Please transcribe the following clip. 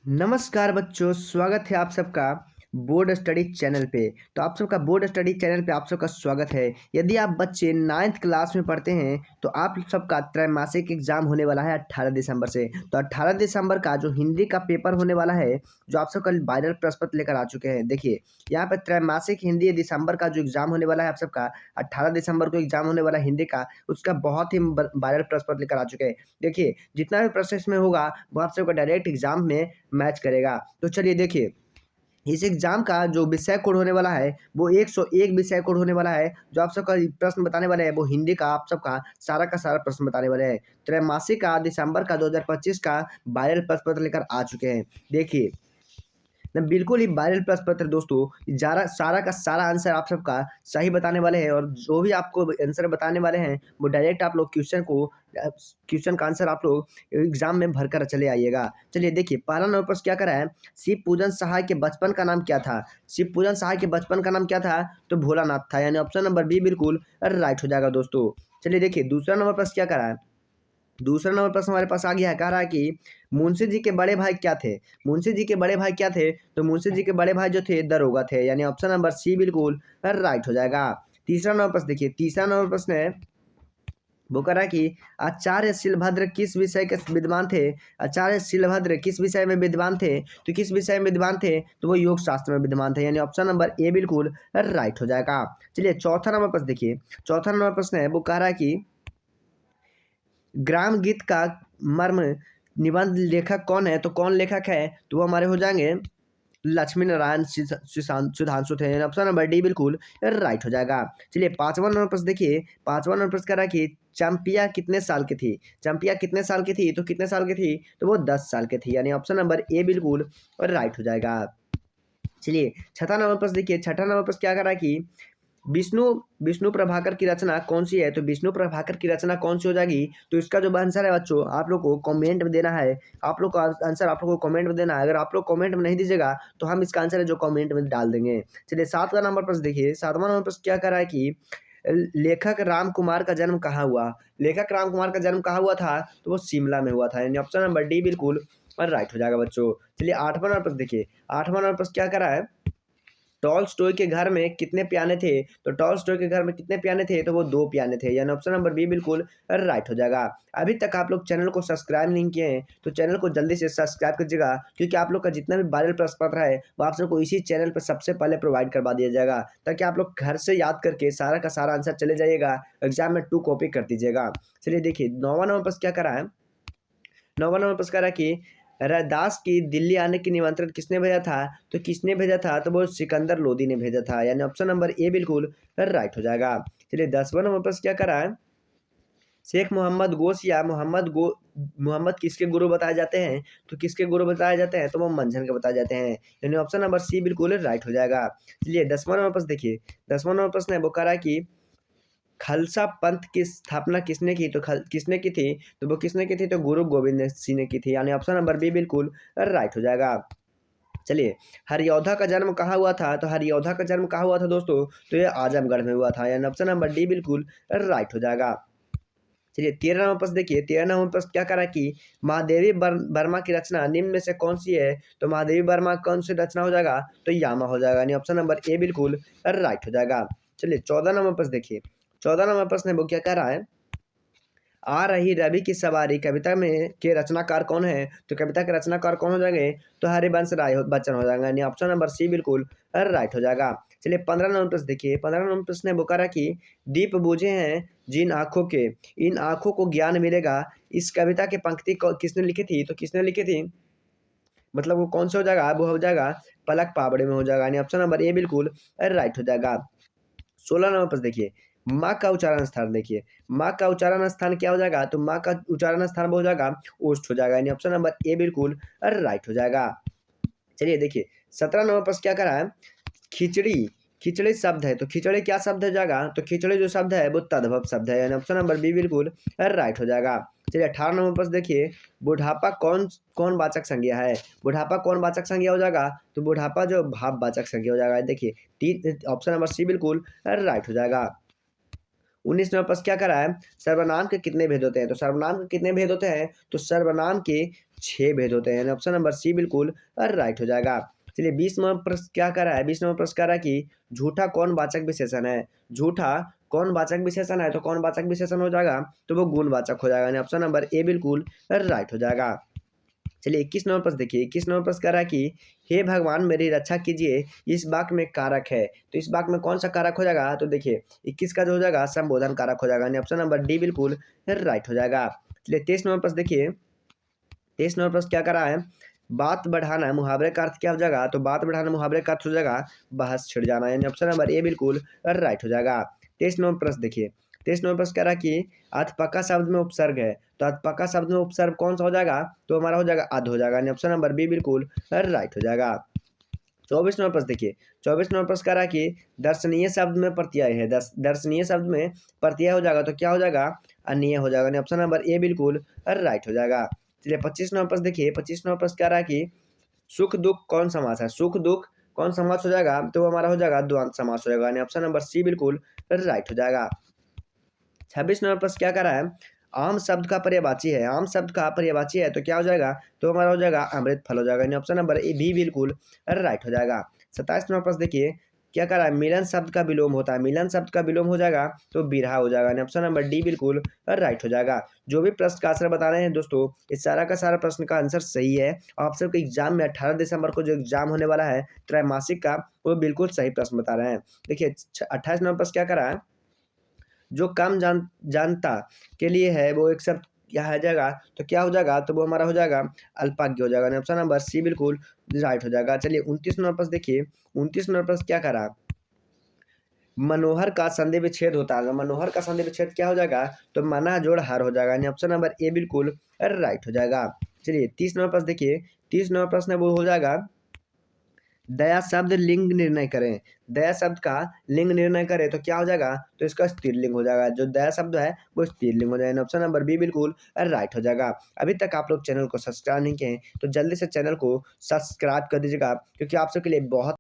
नमस्कार बच्चों, स्वागत है आप सबका बोर्ड स्टडी चैनल पे। तो आप सबका बोर्ड स्टडी चैनल पे आप सबका स्वागत है। यदि आप बच्चे 9th क्लास में पढ़ते हैं तो आप सबका त्रैमासिक एग्जाम होने वाला है 18 दिसंबर से। तो 18 दिसंबर का जो हिंदी का पेपर होने वाला है, जो आप सबका वायरल प्रश्न पत्र लेकर आ चुके हैं। देखिए यहाँ पे त्रैमासिक हिंदी दिसंबर का जो एग्जाम होने वाला है आप सबका 18 दिसंबर को एग्जाम होने वाला है हिंदी का, उसका बहुत ही वायरल प्रश्न पत्र लेकर आ चुके हैं। देखिए जितना भी प्रश्न इसमें होगा वो आप सबका डायरेक्ट एग्जाम में मैच करेगा। तो चलिए देखिए, इस एग्जाम का जो विषय कोड होने वाला है वो 101 विषय कोड होने वाला है। जो आप सबका प्रश्न बताने वाले हैं वो हिंदी का आप सबका सारा का सारा प्रश्न बताने वाले हैं। त्रैमासिक का दिसंबर का 2025 का वायरल प्रश्न पत्र लेकर आ चुके हैं। देखिए ना, बिल्कुल ही वायरल प्रश्न पत्र दोस्तों, जारा सारा का सारा आंसर आप सबका सही बताने वाले हैं। और जो भी आपको आंसर बताने वाले हैं वो डायरेक्ट आप लोग क्वेश्चन का आंसर आप लोग एग्जाम में भरकर चले आइएगा। चलिए देखिए, पहला नंबर प्रश्न क्या करा है, शिव पूजन सहाय के बचपन का नाम क्या था। शिव पूजन सहाय के बचपन का नाम क्या था, तो भोलानाथ था, यानी ऑप्शन नंबर बी बिल्कुल राइट हो जाएगा दोस्तों। चलिए देखिए, दूसरा नंबर प्रश्न क्या करा है। दूसरा नंबर प्रश्न हमारे पास आ गया है, कह रहा है कि मुंशी जी के बड़े भाई क्या थे। मुंशी जी के बड़े भाई क्या थे, तो मुंशी जी के बड़े भाई जो थे दरोगा थे, यानी ऑप्शन नंबर सी बिल्कुल राइट हो जाएगा। तीसरा नंबर प्रश्न देखिए, तीसरा नंबर प्रश्न है, वो कह रहा है कि आचार्य शिलभद्र किस विषय के विद्वान थे। आचार्य शिलभद्र किस विषय में विद्वान थे, तो किस विषय में विद्वान थे, तो वो योग शास्त्र में विद्वान थे, यानी ऑप्शन नंबर ए बिल्कुल राइट हो जाएगा। चलिए चौथा नंबर प्रश्न देखिए, चौथा नंबर प्रश्न है, वो कह रहा है कि ग्राम गीत का मर्म निबंध लेखक कौन है, तो कौन लेखक है, तो वो हमारे हो जाएंगे लक्ष्मी नारायण सुधांशु थे, ऑप्शन नंबर डी बिल्कुल राइट हो जाएगा। चलिए पांचवा नंबर प्रश्न देखिए, पांचवा नंबर प्रश्न कह रहा है कि चंपिया कितने साल की थी। चंपिया कितने साल की थी, तो कितने साल की थी, तो वो 10 साल की थी, यानी ऑप्शन नंबर ए बिल्कुल राइट हो जाएगा। चलिए छठा नंबर प्रश्न देखिए, छठा नंबर प्रश्न क्या कर रहा है कि विष्णु विष्णु प्रभाकर की रचना कौन सी है, तो विष्णु प्रभाकर की रचना कौन सी हो जाएगी, तो इसका जो आंसर है बच्चों आप लोग को कमेंट में देना है। आप लोग का आंसर आप लोग को कमेंट में देना है। अगर आप लोग कमेंट में नहीं दीजिएगा तो हम इसका आंसर है जो कमेंट में डाल देंगे। चलिए सातवां नंबर प्रश्न देखिए, सातवां नंबर प्रश्न क्या कर रहा है कि लेखक राम कुमार का जन्म कहाँ हुआ। लेखक राम कुमार का जन्म कहाँ हुआ था, तो वो शिमला में हुआ था, यानी ऑप्शन नंबर डी बिल्कुल राइट हो जाएगा बच्चों। चलिए आठवां नंबर प्रश्न देखिए, आठवां नंबर प्रश्न क्या कर रहा है, टॉलस्टॉय के घर में कितने पियाने थे, तो टॉलस्टॉय के घर में कितने पियाने थे, तो वो 2 पियाने थे, यानी ऑप्शन नंबर बी बिल्कुल राइट हो जाएगा। अभी तक आप लोग चैनल को सब्सक्राइब नहीं किए हैं तो चैनल को जल्दी से सब्सक्राइब कीजिएगा, क्योंकि आप लोग का जितना भी वायरल प्रश्न पत्र है वो आप सबको इसी चैनल पर सबसे पहले प्रोवाइड करवा दिया जाएगा, ताकि आप लोग घर से याद करके सारा का सारा आंसर चले जाइएगा, एग्जाम में 2 कॉपी कर दीजिएगा। चलिए देखिए नौवां नंबर प्रश्न क्या करा है, नौवां नंबर प्रश्न करा कि रैदास की दिल्ली आने की निमंत्रण किसने भेजा था, तो किसने भेजा था, तो वो सिकंदर लोदी ने भेजा था, यानी ऑप्शन नंबर ए बिल्कुल राइट हो जाएगा। चलिए 10वां नंबर प्रश्न क्या करा है, शेख मोहम्मद गोश या मोहम्मद किसके गुरु बताए जाते हैं, तो किसके गुरु बताए जाते हैं, तो वो मंझन के बताए जाते हैं, यानी ऑप्शन नंबर सी बिल्कुल राइट हो जाएगा। चलिए 10वां नंबर प्रश्न देखिए, 10वां नंबर प्रश्न है, वो कह रहा है कि खालसा पंथ की स्थापना किसने की, तो किसने की थी, तो वो किसने की थी, तो गुरु गोविंद सिंह ने की थी, यानी ऑप्शन नंबर बी बिल्कुल राइट हो जाएगा। चलिए हरिऔधा का जन्म कहाँ हुआ था, तो हरिऔधा का जन्म कहाँ हुआ था दोस्तों, तो ये आजमगढ़ में हुआ था, यानी ऑप्शन नंबर डी बिल्कुल राइट हो जाएगा। चलिए 13 नंबर प्रश्न देखिए, 13 नंबर प्रश्न क्या करा कि महादेवी वर्मा की रचना निम्न में से कौन सी है, तो महादेवी वर्मा कौन सी रचना हो जाएगा, तो यामा हो जाएगा, यानी ऑप्शन नंबर ए बिल्कुल राइट हो जाएगा। चलिए 14 नंबर प्रश्न देखिए, 14 नंबर प्रश्न है वो क्या कह रहा है, आ रही रवि की सवारी कविता में के रचनाकार कौन है, तो कविता के रचनाकार कौन हो जाएंगे, तो हरिवंश राय बच्चन हो जाएगा, यानी ऑप्शन नंबर सी बिल्कुल राइट हो जाएगा। चलिए 15 नंबर प्रश्न देखिए, 15 नंबर प्रश्न है वो कह रहा कि दीप बूझे हैं जिन आंखों के, इन आंखों को ज्ञान मिलेगा, इस कविता की पंक्ति को किसने लिखी थी, तो किसने लिखी थी, मतलब वो कौन सा हो जाएगा, वो हो जाएगा पलक पाबड़े में हो जाएगा, यानी ऑप्शन नंबर ए बिल्कुल राइट हो जाएगा। 16 नंबर प्रश्न देखिए, माँ का उच्चारण स्थान देखिए, माँ का उच्चारण स्थान क्या हो जाएगा, तो माँ का उच्चारण स्थान वो हो जाएगा ओष्ठ हो जाएगा, यानी ऑप्शन नंबर ए बिल्कुल राइट हो जाएगा। चलिए देखिए 17 नंबर प्रश्न क्या करा है, खिचड़ी, खिचड़ी शब्द है, तो खिचड़ी क्या शब्द हो जाएगा, तो खिचड़ी जो शब्द है वो तद्भव शब्द है, यानी ऑप्शन नंबर बी बिल्कुल राइट हो जाएगा। चलिए 18 नंबर प्रश्न देखिए, बुढ़ापा कौन कौन वाचक संज्ञा है। बुढ़ापा कौन वाचक संज्ञा हो जाएगा, तो बुढ़ापा जो भाव वाचक संज्ञा हो जाएगा। देखिए तीन ऑप्शन नंबर सी बिल्कुल राइट हो जाएगा। 19 नंबर प्रश्न क्या करा है, सर्वनाम के कितने भेद होते हैं, तो सर्वनाम के कितने भेद होते हैं, तो सर्वनाम के 6 भेद होते हैं, यानी ऑप्शन नंबर सी बिल्कुल राइट हो जाएगा। चलिए 20 नंबर प्रश्न क्या कर रहा है, 20 नंबर प्रश्न कह रहा है कि झूठा कौन वाचक विशेषण है। झूठा कौन वाचक विशेषण है, तो कौन वाचक विशेषण हो जाएगा, तो वो गुणवाचक हो जाएगा, यानी ऑप्शन नंबर ए बिल्कुल राइट हो जाएगा। चलिए 21 नंबर प्रश्न देखिए, 21 नंबर प्रश्न कह रहा है कि हे भगवान मेरी रक्षा कीजिए, इस वाक्य में कारक है। तो इस वाक्य में कौन सा कारक हो जाएगा, तो देखिए 21 का जो हो जाएगा संबोधन कारक हो जाएगा, यानी ऑप्शन नंबर डी बिल्कुल राइट हो जाएगा। चलिए 23 नंबर प्रश्न देखिए, 23 नंबर प्रश्न क्या कर रहा है, बात बढ़ाना मुहावरे का अर्थ क्या हो जाएगा, तो बात बढ़ाना मुहावरे का अर्थ हो जाएगा बहस छिड़ जाना, यानी ऑप्शन नंबर ए बिल्कुल राइट हो जाएगा। 23 नंबर प्रश्न देखिए, 23 नंबर प्रश्न कह रहा है कि अधपका शब्द में उपसर्ग है, तो अधपका शब्द में उपसर्ग कौन सा हो जाएगा, तो हमारा हो जाएगा अध हो जाएगा, यानी ऑप्शन नंबर बी बिल्कुल राइट हो जाएगा। 24 नंबर प्रश्न देखिए, 24 नंबर प्रश्न कह रहा है कि दर्शनीय शब्द में प्रत्यय है, दर्शनीय शब्द में प्रत्यय हो जाएगा, तो क्या हो जाएगा, अनीय हो जाएगा, यानी ऑप्शन नंबर ए बिल्कुल राइट हो जाएगा। चलिए 25 नंबर प्रश्न देखिए, 25 नंबर प्रश्न कह रहा है कि सुख दुख कौन समास है, सुख दुख कौन समास हो जाएगा, तो हमारा हो जाएगा द्वंद्व समास हो जाएगा, यानी ऑप्शन नंबर सी बिल्कुल राइट हो जाएगा। 26 नंबर प्रश्न क्या कर रहा है, आम शब्द का पर्यायवाची है, आम शब्द का पर्यायवाची है, तो क्या हो जाएगा, तो हमारा हो जाएगा अमृत फल हो जाएगा, यानी ऑप्शन नंबर ए बी बिल्कुल राइट हो जाएगा। 27 नंबर प्रश्न देखिए, क्या कर रहा है, मिलन शब्द का विलोम होता है, मिलन शब्द का विलोम हो जाएगा तो बिरहा हो जाएगा, यानी ऑप्शन नंबर डी बिल्कुल राइट हो जाएगा। जो भी प्रश्न का आंसर बता रहे हैं दोस्तों, इस सारा का सारा प्रश्न का आंसर सही है। आप सबके एग्जाम में 18 दिसंबर को जो एग्जाम होने वाला है त्रैमासिक का, वो बिल्कुल सही प्रश्न बता रहे हैं। देखिए 28 नंबर प्रश्न क्या कर रहा है, जो कम जानता के लिए है वो एक शब्द यहाँ आ जाएगा, तो क्या हो जाएगा, तो वो हमारा हो जाएगा अल्पाज्ञ हो जाएगा, ऑप्शन नंबर सी बिल्कुल राइट हो जाएगा। चलिए 29 नंबर प्रश्न देखिए, 29 नंबर प्रश्न क्या करा, मनोहर का संधि विच्छेद होता है, मनोहर का संधि विच्छेद क्या हो जाएगा, तो मना जोड़ हर हो जाएगा, यानी ऑप्शन नंबर ए बिल्कुल राइट हो जाएगा। चलिए 30 नंबर प्रश्न देखिए, 30 नंबर प्रश्न वो हो जाएगा दया शब्द लिंग निर्णय करें, दया शब्द का लिंग निर्णय करें, तो क्या हो जाएगा, तो इसका स्त्रीलिंग हो जाएगा, जो दया शब्द है वो स्त्रीलिंग हो जाएगा, ऑप्शन नंबर बी बिल्कुल राइट हो जाएगा। अभी तक आप लोग चैनल को सब्सक्राइब नहीं किए हैं तो जल्दी से चैनल को सब्सक्राइब कर दीजिएगा, क्योंकि आप सबके लिए बहुत